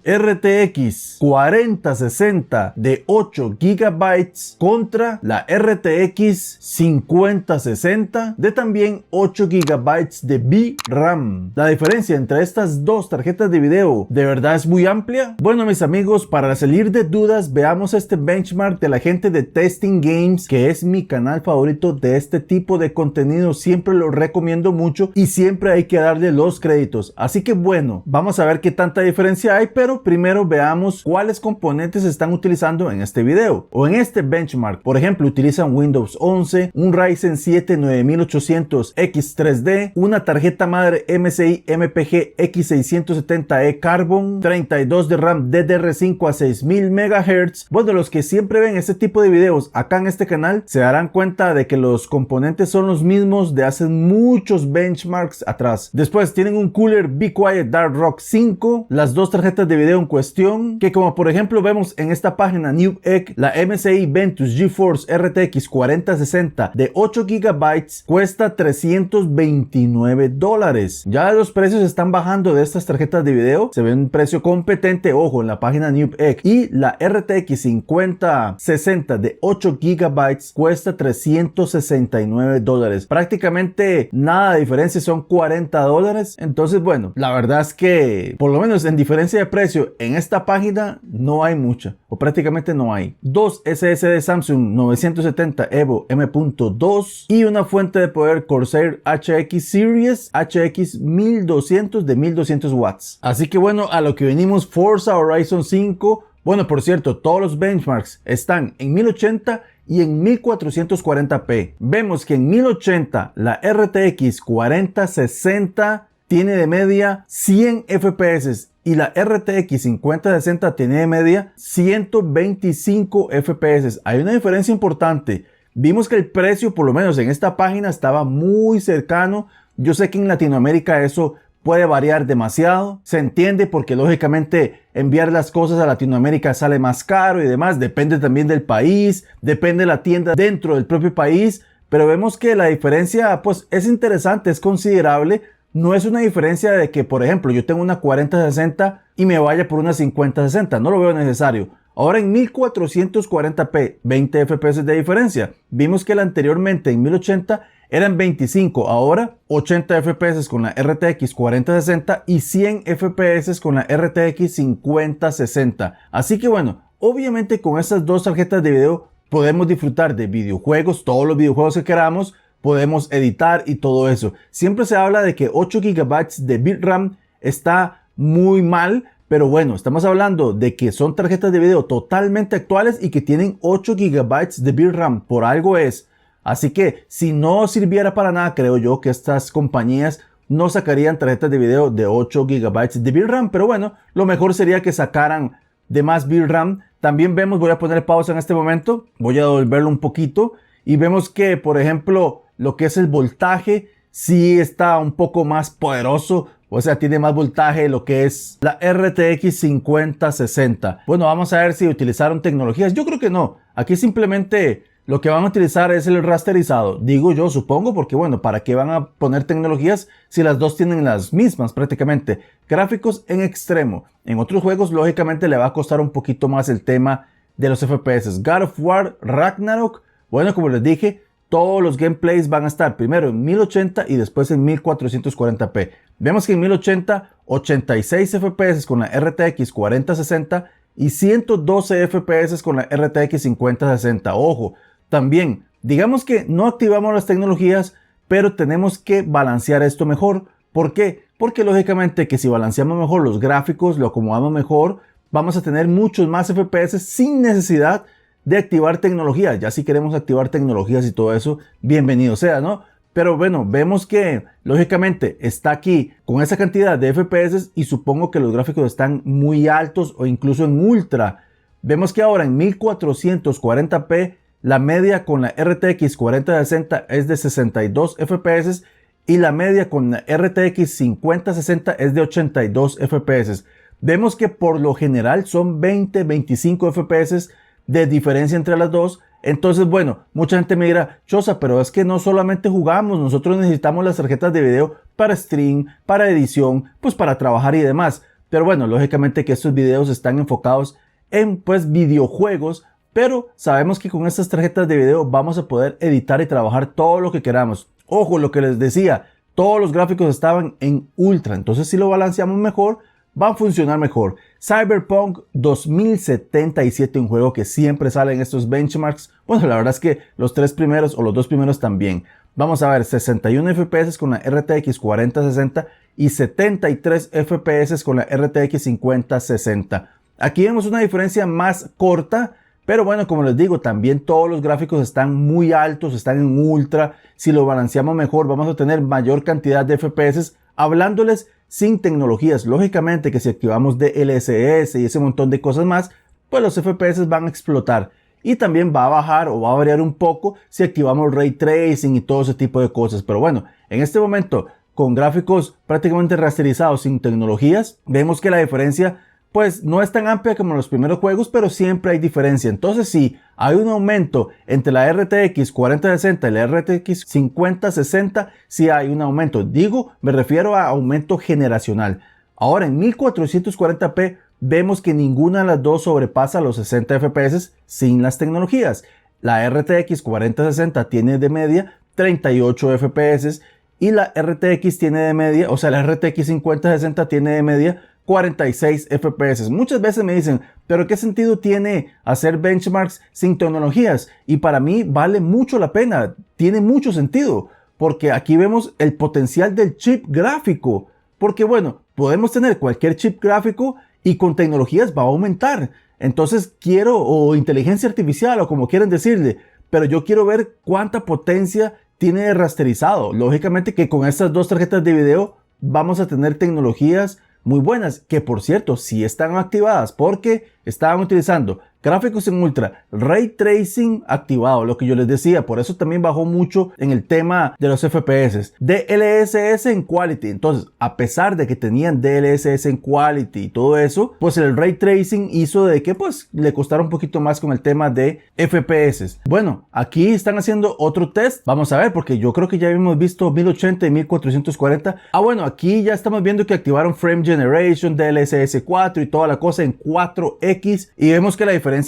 RTX 4060 de 8 GB contra la RTX 5060 de también 8 GB de VRAM. La diferencia entre estas dos tarjetas de video de verdad es muy amplia. Bueno, mis amigos, para salir de dudas, veamos este benchmark de la gente de Testing Games, que es mi canal favorito de este tipo de contenido. Siempre lo recomiendo mucho y siempre hay que darle los créditos. Así que bueno, vamos a ver qué tanta diferencia hay, pero primero veamos cuáles componentes están utilizando en este video o en este benchmark. Por ejemplo, utilizan Windows 11, un Ryzen 7 9800 X3D, una tarjeta madre MSI MPG X670E Carbon, 32 de RAM DDR5 a 6000 MHz. Bueno, los que siempre ven este tipo de videos acá en este canal se darán cuenta de que los componentes son los mismos de hace muchos benchmarks atrás. Después tienen un cooler Be Quiet Dark Rock 5, las dos tarjetas de video en cuestión, que como por ejemplo vemos en esta página Newegg, la MSI Ventus GeForce RTX 4060 de 8 GB cuesta $329. Ya los precios están bajando de estas tarjetas de video, se ve un precio competente, ojo, en la página Newegg. Y la RTX 5060 de 8 GB cuesta $369. Prácticamente nada de diferencia, son $40. Entonces bueno, la verdad es que por lo menos en diferencia de precio en esta página no hay mucha, o prácticamente no hay. Dos SSD Samsung 970 Evo M.2 y una fuente de poder Corsair HX Series HX 1200 de 1200 watts. Así que bueno, a lo que venimos, Forza Horizon 5. Bueno, por cierto, todos los benchmarks están en 1080 y en 1440p. Vemos que en 1080 la RTX 4060 tiene de media 100 FPS y la RTX 5060 tiene de media 125 FPS. Hay una diferencia importante. Vimos que el precio, por lo menos en esta página, estaba muy cercano. Yo sé que en Latinoamérica eso puede variar demasiado. Se entiende porque lógicamente enviar las cosas a Latinoamérica sale más caro y demás. Depende también del país, depende de la tienda dentro del propio país. Pero vemos que la diferencia pues es interesante, es considerable. No es una diferencia de que, por ejemplo, yo tengo una 4060 y me vaya por una 5060. No lo veo necesario. Ahora en 1440p, 20 FPS de diferencia. Vimos que anteriormente en 1080 eran 25, ahora 80 FPS con la RTX 4060 y 100 FPS con la RTX 5060. Así que bueno, obviamente con estas dos tarjetas de video podemos disfrutar de videojuegos, todos los videojuegos que queramos, podemos editar y todo eso. Siempre se habla de que 8 GB de VRAM está muy mal, pero bueno, estamos hablando de que son tarjetas de video totalmente actuales y que tienen 8 GB de VRAM, por algo es. Así que si no sirviera para nada, creo yo que estas compañías no sacarían tarjetas de video de 8 GB de VRAM, pero bueno, lo mejor sería que sacaran de más VRAM. También vemos, voy a poner pausa en este momento, voy a devolverlo un poquito y vemos que, por ejemplo, lo que es el voltaje sí está un poco más poderoso. O sea, tiene más voltaje lo que es la RTX 5060. Bueno, vamos a ver si utilizaron tecnologías. Yo creo que no. Aquí simplemente lo que van a utilizar es el rasterizado. Digo yo, supongo, porque bueno, ¿para qué van a poner tecnologías si las dos tienen las mismas prácticamente? Gráficos en extremo. En otros juegos, lógicamente, le va a costar un poquito más el tema de los FPS. God of War, Ragnarok. Bueno, como les dije, todos los gameplays van a estar primero en 1080 y después en 1440p. Vemos que en 1080, 86 FPS con la RTX 4060 y 112 FPS con la RTX 5060. Ojo, también, digamos que no activamos las tecnologías, pero tenemos que balancear esto mejor. ¿Por qué? Porque lógicamente que si balanceamos mejor los gráficos, lo acomodamos mejor, vamos a tener muchos más FPS sin necesidad de activar tecnologías. Ya si queremos activar tecnologías y todo eso, bienvenido sea, ¿no? Pero bueno, vemos que lógicamente está aquí con esa cantidad de FPS y supongo que los gráficos están muy altos o incluso en ultra. Vemos que ahora en 1440p la media con la RTX 4060 es de 62 FPS y la media con la RTX 5060 es de 82 FPS. Vemos que por lo general son 20-25 FPS de diferencia entre las dos. Entonces, bueno, mucha gente me dirá, Choza, pero es que no solamente jugamos, nosotros necesitamos las tarjetas de video para stream, para edición, pues para trabajar y demás. Pero bueno, lógicamente que estos videos están enfocados en pues videojuegos, pero sabemos que con estas tarjetas de video vamos a poder editar y trabajar todo lo que queramos. Ojo, lo que les decía, todos los gráficos estaban en ultra, entonces si lo balanceamos mejor, va a funcionar mejor. Cyberpunk 2077, un juego que siempre sale en estos benchmarks. Bueno, la verdad es que los 3 primeros o los 2 primeros también. Vamos a ver, 61 FPS con la RTX 4060 y 73 FPS con la RTX 5060. Aquí vemos una diferencia más corta, pero bueno, como les digo, también todos los gráficos están muy altos, están en ultra. Si lo balanceamos mejor, vamos a tener mayor cantidad de FPS, hablándoles sin tecnologías. Lógicamente que si activamos DLSS y ese montón de cosas más, pues los FPS van a explotar. Y también va a bajar o va a variar un poco si activamos Ray Tracing y todo ese tipo de cosas. Pero bueno, en este momento, con gráficos prácticamente rasterizados sin tecnologías, vemos que la diferencia pues no es tan amplia como en los primeros juegos, pero siempre hay diferencia. Entonces sí, hay un aumento entre la RTX 4060 y la RTX 5060, sí hay un aumento. Digo, me refiero a aumento generacional. Ahora en 1440p vemos que ninguna de las dos sobrepasa los 60 FPS sin las tecnologías. La RTX 4060 tiene de media 38 FPS y la RTX tiene de media, o sea, la RTX 5060 tiene de media 46 FPS. Muchas veces me dicen, pero ¿qué sentido tiene hacer benchmarks sin tecnologías? Y para mí vale mucho la pena, tiene mucho sentido, porque aquí vemos el potencial del chip gráfico. Porque bueno, podemos tener cualquier chip gráfico y con tecnologías va a aumentar. Entonces quiero, o inteligencia artificial, o como quieran decirle, pero yo quiero ver cuánta potencia tiene de rasterizado. Lógicamente que con estas dos tarjetas de video vamos a tener tecnologías muy buenas, que por cierto sí están activadas porque estaban utilizando gráficos en ultra, Ray Tracing activado, lo que yo les decía, por eso también bajó mucho en el tema de los FPS, DLSS en Quality. Entonces, a pesar de que tenían DLSS en Quality y todo eso, pues el Ray Tracing hizo de que pues le costara un poquito más con el tema de FPS. Bueno, aquí están haciendo otro test, vamos a ver, porque yo creo que ya habíamos visto 1080 y 1440. Bueno, aquí ya estamos viendo que activaron Frame Generation, DLSS 4 y toda la cosa en 4X, y vemos que la diferencia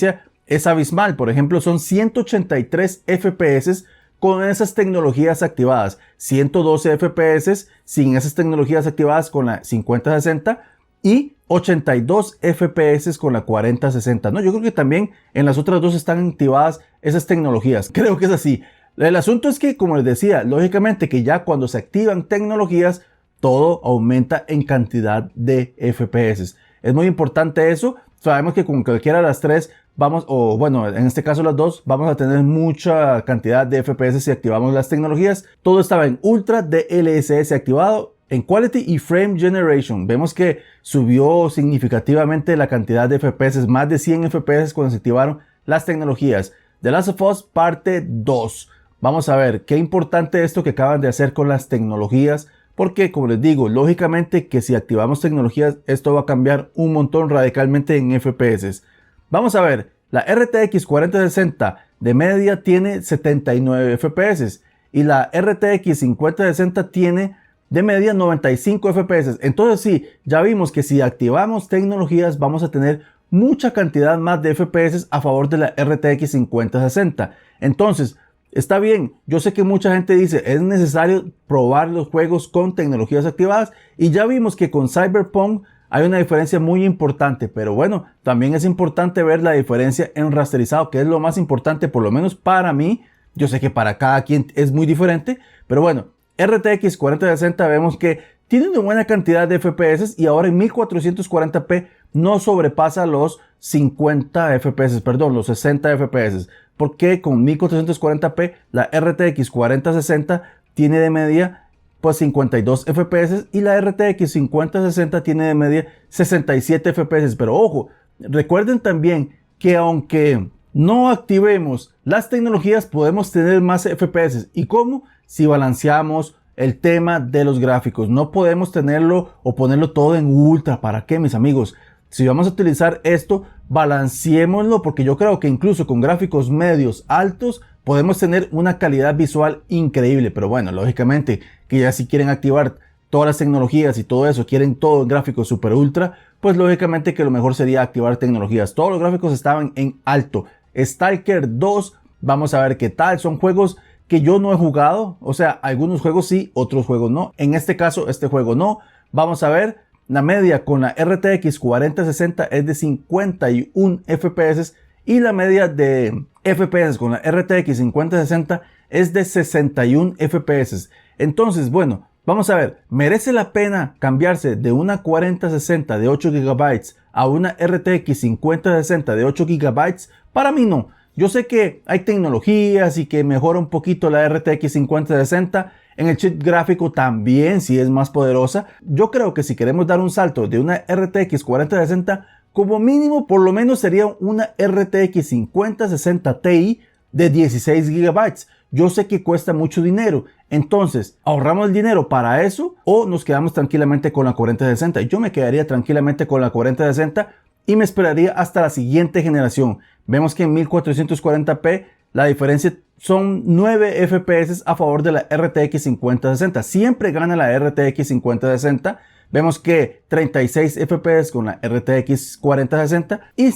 es abismal. Por ejemplo, son 183 FPS con esas tecnologías activadas, 112 FPS sin esas tecnologías activadas con la 5060 y 82 FPS con la 4060. No, yo creo que también en las otras dos están activadas esas tecnologías. Creo que es así. El asunto es que, como les decía, lógicamente que ya cuando se activan tecnologías, todo aumenta en cantidad de FPS. Es muy importante eso. Sabemos que con cualquiera de las tres vamos, o bueno, en este caso las dos, vamos a tener mucha cantidad de FPS si activamos las tecnologías. Todo estaba en Ultra, DLSS activado, en Quality y Frame Generation. Vemos que subió significativamente la cantidad de FPS, más de 100 FPS cuando se activaron las tecnologías. The Last of Us parte 2. Vamos a ver qué importante esto que acaban de hacer con las tecnologías. Porque, como les digo, lógicamente que si activamos tecnologías, esto va a cambiar un montón radicalmente en FPS. Vamos a ver, la RTX 4060 de media tiene 79 FPS y la RTX 5060 tiene de media 95 FPS. Entonces sí, ya vimos que si activamos tecnologías vamos a tener mucha cantidad más de FPS a favor de la RTX 5060. Entonces, está bien, yo sé que mucha gente dice es necesario probar los juegos con tecnologías activadas y ya vimos que con Cyberpunk hay una diferencia muy importante, pero bueno, también es importante ver la diferencia en rasterizado, que es lo más importante, por lo menos para mí. Yo sé que para cada quien es muy diferente, pero bueno, RTX 4060 vemos que tiene una buena cantidad de FPS y ahora en 1440p no sobrepasa los 50 FPS, perdón, los 60 FPS. Porque con 1440p la RTX 4060 tiene de media pues 52 FPS y la RTX 5060 tiene de media 67 FPS. Pero ojo, recuerden también que aunque no activemos las tecnologías podemos tener más FPS. ¿Y cómo? Si balanceamos el tema de los gráficos. No podemos tenerlo o ponerlo todo en ultra. ¿Para qué, mis amigos? Si vamos a utilizar esto, balanceémoslo, porque yo creo que incluso con gráficos medios altos podemos tener una calidad visual increíble. Pero bueno, lógicamente que ya si quieren activar todas las tecnologías y todo eso, quieren todo gráfico super ultra, pues lógicamente que lo mejor sería activar tecnologías. Todos los gráficos estaban en alto. Stalker 2, vamos a ver qué tal. Son juegos que yo no he jugado, o sea, algunos juegos sí, otros juegos no. En este caso, este juego no. Vamos a ver, la media con la RTX 4060 es de 51 FPS y la media de FPS con la RTX 5060 es de 61 FPS. Entonces, bueno, vamos a ver, ¿merece la pena cambiarse de una 4060 de 8 GB a una RTX 5060 de 8 GB? Para mí no. Yo sé que hay tecnologías y que mejora un poquito la RTX 5060. En el chip gráfico también sí es más poderosa. Yo creo que si queremos dar un salto de una RTX 4060, como mínimo por lo menos sería una RTX 5060 Ti de 16 GB. Yo sé que cuesta mucho dinero. Entonces, ¿ahorramos el dinero para eso o nos quedamos tranquilamente con la 4060? Yo me quedaría tranquilamente con la 4060 y me esperaría hasta la siguiente generación. Vemos que en 1440p la diferencia son 9 FPS a favor de la RTX 5060. Siempre gana la RTX 5060. Vemos que 36 FPS con la RTX 4060 y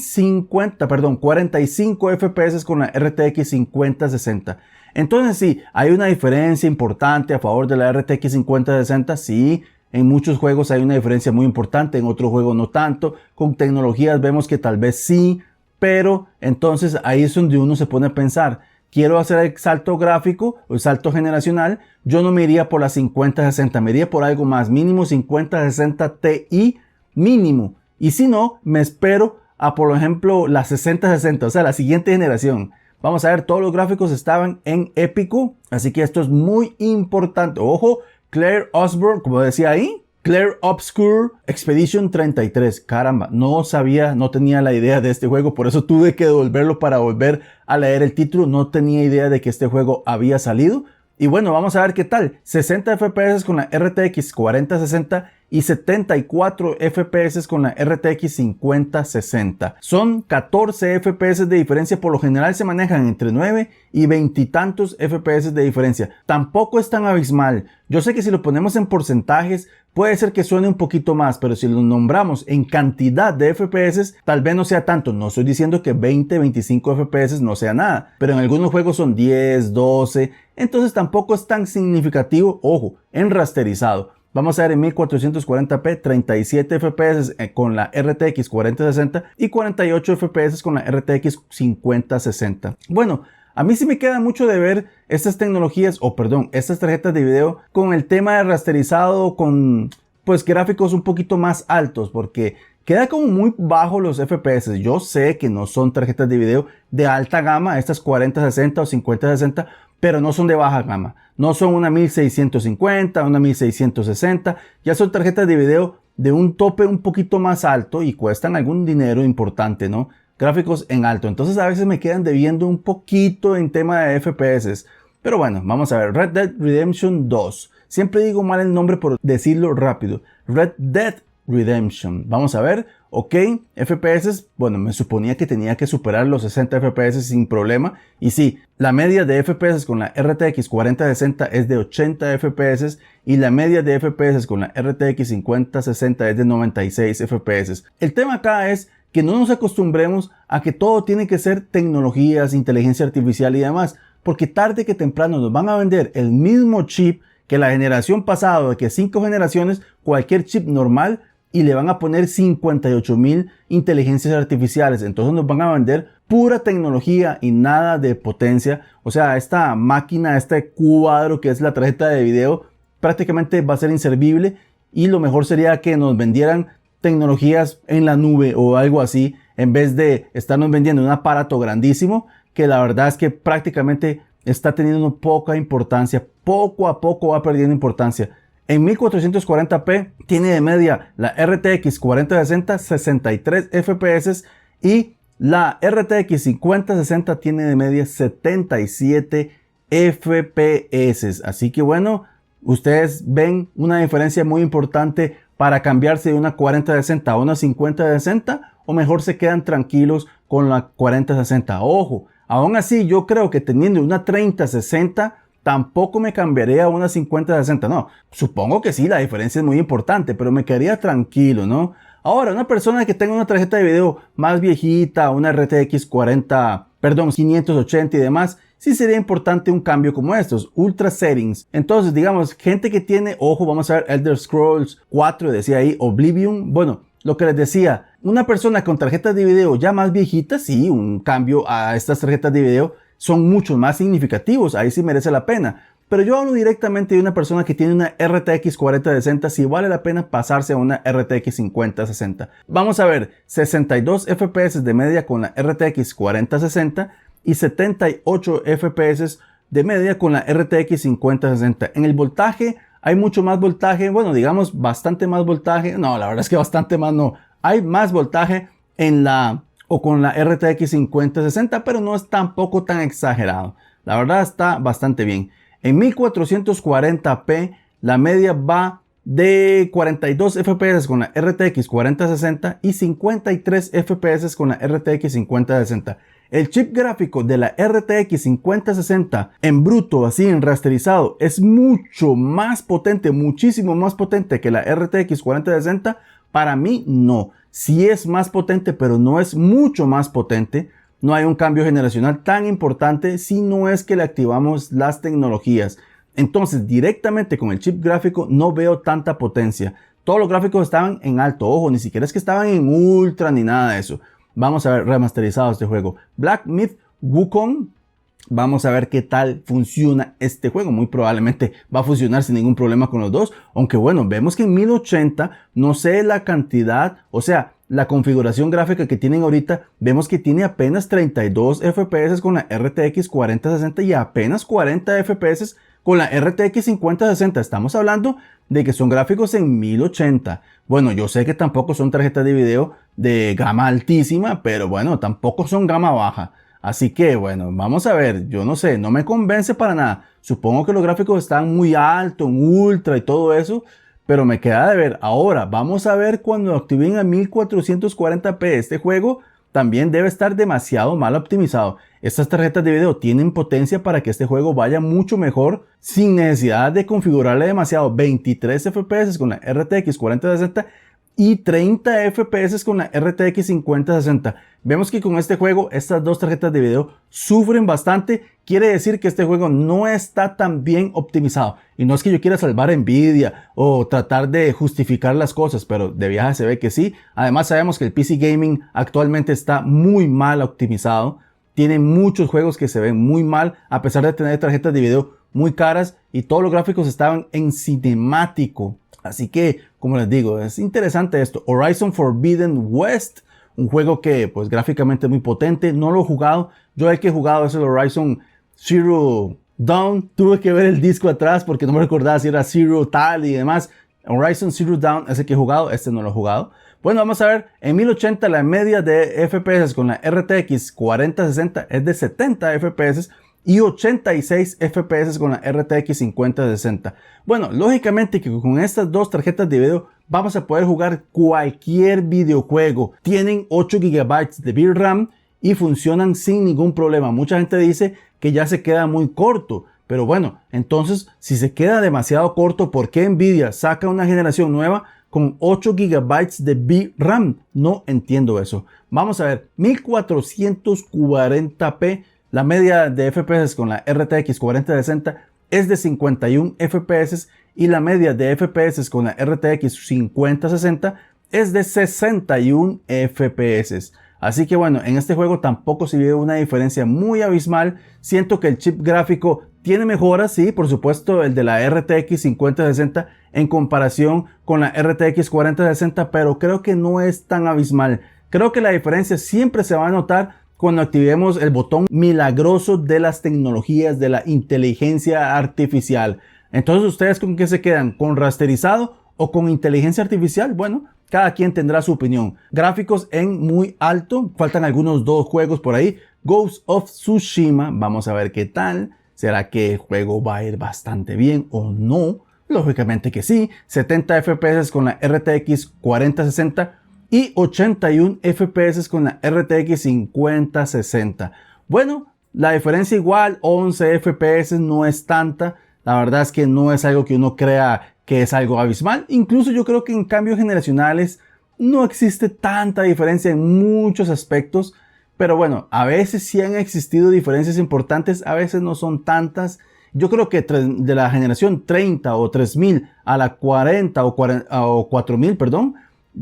45 FPS con la RTX 5060. Entonces sí, hay una diferencia importante a favor de la RTX 5060, sí. En muchos juegos hay una diferencia muy importante, en otros juegos no tanto. Con tecnologías vemos que tal vez sí, pero entonces ahí es donde uno se pone a pensar, quiero hacer el salto gráfico o el salto generacional, yo no me iría por la 5060, me iría por algo más, mínimo 5060 Ti mínimo. Y si no, me espero a por ejemplo la 6060, o sea la siguiente generación. Vamos a ver, todos los gráficos estaban en épico, así que esto es muy importante. Ojo, Claire Osborne, como decía ahí, Claire Obscure Expedition 33. Caramba, no sabía, no tenía la idea de este juego, por eso tuve que devolverlo para volver a leer el título. No tenía idea de que este juego había salido. Y bueno, vamos a ver qué tal. 60 FPS con la RTX 4060 y 74 FPS con la RTX 5060. Son 14 FPS de diferencia, por lo general se manejan entre 9 y 20 y tantos FPS de diferencia. Tampoco es tan abismal. Yo sé que si lo ponemos en porcentajes puede ser que suene un poquito más, pero si lo nombramos en cantidad de FPS tal vez no sea tanto. No estoy diciendo que 20, 25 FPS no sea nada, pero en algunos juegos son 10, 12, entonces tampoco es tan significativo. Ojo, en rasterizado. Vamos a ver en 1440p 37 FPS con la RTX 4060 y 48 FPS con la RTX 5060. Bueno, a mí sí me queda mucho de ver estas tecnologías, estas tarjetas de video con el tema de rasterizado, con pues gráficos un poquito más altos, porque queda como muy bajo los FPS. Yo sé que no son tarjetas de video de alta gama, estas 4060 o 5060, pero no son de baja gama. No son una 1650, una 1660. Ya son tarjetas de video de un tope un poquito más alto y cuestan algún dinero importante, ¿no? Gráficos en alto. Entonces a veces me quedan debiendo un poquito en tema de FPS. Pero bueno, vamos a ver. Red Dead Redemption 2. Siempre digo mal el nombre por decirlo rápido. Red Dead Redemption. Vamos a ver. Ok, FPS, bueno, me suponía que tenía que superar los 60 FPS sin problema. Y sí, la media de FPS con la RTX 4060 es de 80 FPS y la media de FPS con la RTX 5060 es de 96 FPS. El tema acá es que no nos acostumbremos a que todo tiene que ser tecnologías, inteligencia artificial y demás, porque tarde que temprano nos van a vender el mismo chip que la generación pasada, de que 5 generaciones, cualquier chip normal, y le van a poner 58,000 inteligencias artificiales. Entonces nos van a vender pura tecnología y nada de potencia. O sea, esta máquina, este cuadro que es la tarjeta de video, prácticamente va a ser inservible y lo mejor sería que nos vendieran tecnologías en la nube o algo así, en vez de estarnos vendiendo un aparato grandísimo que la verdad es que prácticamente está teniendo poca importancia. Poco a poco va perdiendo importancia. En 1440p tiene de media la RTX 4060 63 FPS y la RTX 5060 tiene de media 77 FPS. Así que bueno, ustedes ven una diferencia muy importante para cambiarse de una 4060 a una 5060, o mejor se quedan tranquilos con la 4060. Ojo, aún así yo creo que teniendo una 3060 tampoco me cambiaría a una 5060. No, supongo que sí, la diferencia es muy importante, pero me quedaría tranquilo, ¿no? Ahora, una persona que tenga una tarjeta de video más viejita, una RTX 580 y demás, sí sería importante un cambio como estos, Ultra Settings. Entonces, digamos, gente que tiene, ojo, vamos a ver Elder Scrolls 4, decía ahí, Oblivion. Bueno, lo que les decía, una persona con tarjetas de video ya más viejitas, sí, un cambio a estas tarjetas de video son mucho más significativos, ahí sí merece la pena. Pero yo hablo directamente de una persona que tiene una RTX 4060, si vale la pena pasarse a una RTX 5060. Vamos a ver, 62 FPS de media con la RTX 4060 y 78 FPS de media con la RTX 5060. En el voltaje hay mucho más voltaje, bueno, digamos bastante más voltaje. No, la verdad es que bastante más no. Hay más voltaje en la o con la RTX 5060, pero no es tampoco tan exagerado. La verdad está bastante bien. En 1440p la media va de 42 FPS con la RTX 4060 y 53 FPS con la RTX 5060. El chip gráfico de la RTX 5060 en bruto, así en rasterizado, es mucho más potente, muchísimo más potente que la RTX 4060. Para mí no, sí es más potente, pero no es mucho más potente. No hay un cambio generacional tan importante si no es que le activamos las tecnologías. Entonces, directamente con el chip gráfico no veo tanta potencia. Todos los gráficos estaban en alto, ojo, ni siquiera es que estaban en ultra ni nada de eso. Vamos a ver remasterizado este juego. Black Myth Wukong. Vamos a ver qué tal funciona este juego. Muy probablemente va a funcionar sin ningún problema con los dos. Aunque bueno, vemos que en 1080 no sé la cantidad, o sea, la configuración gráfica que tienen ahorita, vemos que tiene apenas 32 FPS con la RTX 4060 y apenas 40 FPS con la RTX 5060. Estamos hablando de que son gráficos en 1080. Bueno, yo sé que tampoco son tarjetas de video de gama altísima, pero bueno, tampoco son gama baja. Así que bueno, vamos a ver, yo no sé, no me convence para nada. Supongo que los gráficos están muy altos, en ultra y todo eso, pero me queda de ver. Ahora, vamos a ver cuando activen a 1440p este juego, también debe estar demasiado mal optimizado. Estas tarjetas de video tienen potencia para que este juego vaya mucho mejor sin necesidad de configurarle demasiado. 23 FPS con la RTX 4060 y 30 FPS con la RTX 5060. Vemos que con este juego estas dos tarjetas de video sufren bastante. Quiere decir que este juego no está tan bien optimizado. Y no es que yo quiera salvar Nvidia o tratar de justificar las cosas, pero de viaje se ve que sí. Además sabemos que el PC Gaming actualmente está muy mal optimizado. Tiene muchos juegos que se ven muy mal a pesar de tener tarjetas de video muy caras y todos los gráficos estaban en cinemático. Así que, como les digo, es interesante esto. Horizon Forbidden West, un juego que pues gráficamente es muy potente. No lo he jugado. Yo el que he jugado es el Horizon Zero Dawn. Tuve que ver el disco atrás porque no me recordaba si era Zero tal y demás. Horizon Zero Dawn es el que he jugado. Este no lo he jugado. Bueno, vamos a ver. En 1080 la media de FPS con la RTX 4060 es de 70 FPS. Y 86 FPS con la RTX 5060. Bueno, lógicamente que con estas dos tarjetas de video vamos a poder jugar cualquier videojuego. Tienen 8 GB de VRAM y funcionan sin ningún problema. Mucha gente dice que ya se queda muy corto. Pero bueno, entonces si se queda demasiado corto, ¿por qué Nvidia saca una generación nueva con 8 GB de VRAM? No entiendo eso. Vamos a ver, 1440p. La media de FPS con la RTX 4060 es de 51 FPS y la media de FPS con la RTX 5060 es de 61 FPS. Así que bueno, en este juego tampoco se ve una diferencia muy abismal. Siento que el chip gráfico tiene mejoras, sí, por supuesto, el de la RTX 5060 en comparación con la RTX 4060, pero creo que no es tan abismal. Creo que la diferencia siempre se va a notar cuando activemos el botón milagroso de las tecnologías de la inteligencia artificial. Entonces, ¿ustedes con qué se quedan? ¿Con rasterizado o con inteligencia artificial? Bueno, cada quien tendrá su opinión. Gráficos en muy alto. Faltan algunos dos juegos por ahí. Ghost of Tsushima. Vamos a ver qué tal. ¿Será que el juego va a ir bastante bien o no? Lógicamente que sí. 70 FPS con la RTX 4060. Y 81 FPS con la RTX 5060. Bueno, La diferencia igual, 11 FPS no es tanta. La verdad es que no es algo que uno crea que es algo abismal. Incluso yo creo que en cambios generacionales no existe tanta diferencia en muchos aspectos. Pero bueno, a veces sí han existido diferencias importantes, a veces no son tantas. Yo creo que de la generación 30 o 3000 a la 40 o 4000, perdón,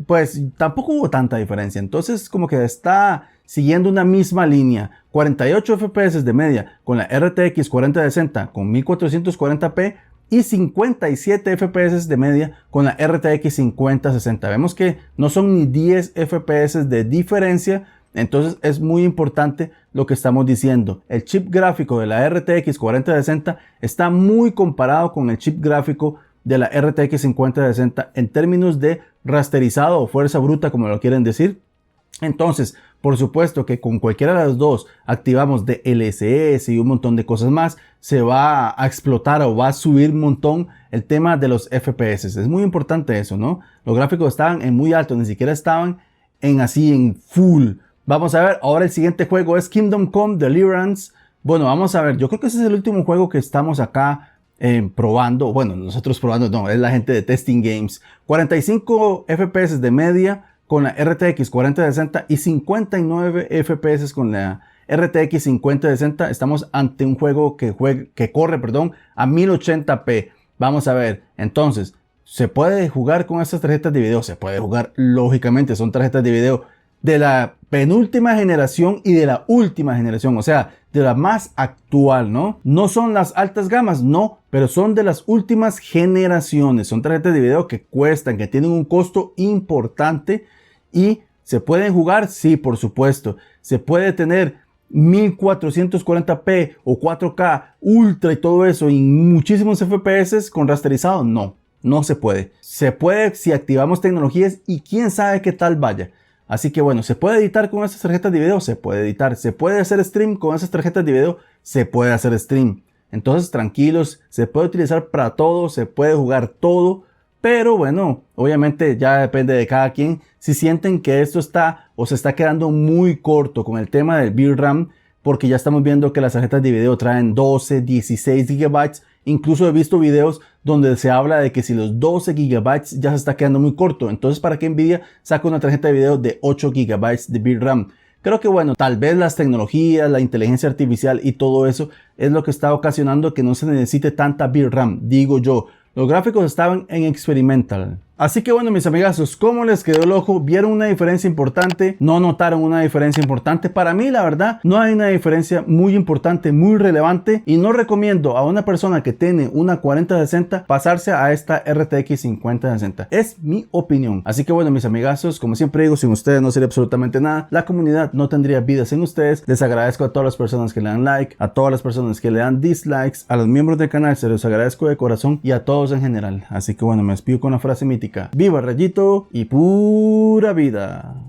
pues tampoco hubo tanta diferencia. Entonces como que está siguiendo una misma línea. 48 FPS de media con la RTX 4060 con 1440p y 57 FPS de media con la RTX 5060. Vemos que no son ni 10 FPS de diferencia. Entonces es muy importante lo que estamos diciendo. El chip gráfico de la RTX 4060 está muy comparado con el chip gráfico de la RTX 5060 en términos de rasterizado o fuerza bruta, como lo quieren decir. Entonces, por supuesto que con cualquiera de las dos activamos DLSS y un montón de cosas más, se va a explotar o va a subir un montón el tema de los FPS. Es muy importante eso, ¿no? Los gráficos estaban en muy alto, ni siquiera estaban en full. Vamos a ver, ahora el siguiente juego es Kingdom Come Deliverance. Bueno, vamos a ver, yo creo que ese es el último juego que estamos acá probando. Bueno, nosotros probando, no, es la gente de Testing Games. 45 FPS de media con la RTX 4060 y 59 FPS con la RTX 5060. Estamos ante un juego que corre a 1080p. Vamos a ver, entonces, ¿se puede jugar con estas tarjetas de video? Se puede jugar, lógicamente, son tarjetas de video de la penúltima generación y de la última generación, o sea, de la más actual, ¿no? No son las altas gamas, no, pero son de las últimas generaciones. Son tarjetas de video que cuestan, que tienen un costo importante y ¿se pueden jugar? Sí, por supuesto. ¿Se puede tener 1440p o 4K ultra y todo eso y muchísimos FPS con rasterizado? No, no se puede. Se puede si activamos tecnologías y quién sabe qué tal vaya. Así que bueno, ¿se puede editar con estas tarjetas de video? Se puede editar. ¿Se puede hacer stream con esas tarjetas de video? Se puede hacer stream. Entonces tranquilos, se puede utilizar para todo, se puede jugar todo. Pero bueno, obviamente ya depende de cada quien. Si sienten que esto está o se está quedando muy corto con el tema del VRAM, porque ya estamos viendo que las tarjetas de video traen 12, 16 GB. Incluso he visto videos donde se habla de que si los 12 GB ya se está quedando muy corto. Entonces, ¿para qué Nvidia saca una tarjeta de video de 8 GB de VRAM? Creo que bueno, tal vez las tecnologías, la inteligencia artificial y todo eso es lo que está ocasionando que no se necesite tanta VRAM, digo yo. Los gráficos estaban en experimental. Así que bueno, mis amigazos, ¿cómo les quedó el ojo? ¿Vieron una diferencia importante? ¿No notaron una diferencia importante? Para mí, la verdad, no hay una diferencia muy importante, muy relevante. Y no recomiendo a una persona que tiene una 4060 pasarse a esta RTX 5060. Es mi opinión. Así que bueno, mis amigazos, como siempre digo, sin ustedes no sería absolutamente nada. La comunidad no tendría vida sin ustedes. Les agradezco a todas las personas que le dan like, a todas las personas que le dan dislikes, a los miembros del canal, se los agradezco de corazón y a todos en general. Así que bueno, me despido con una frase mítica. ¡Viva Rayito y pura vida!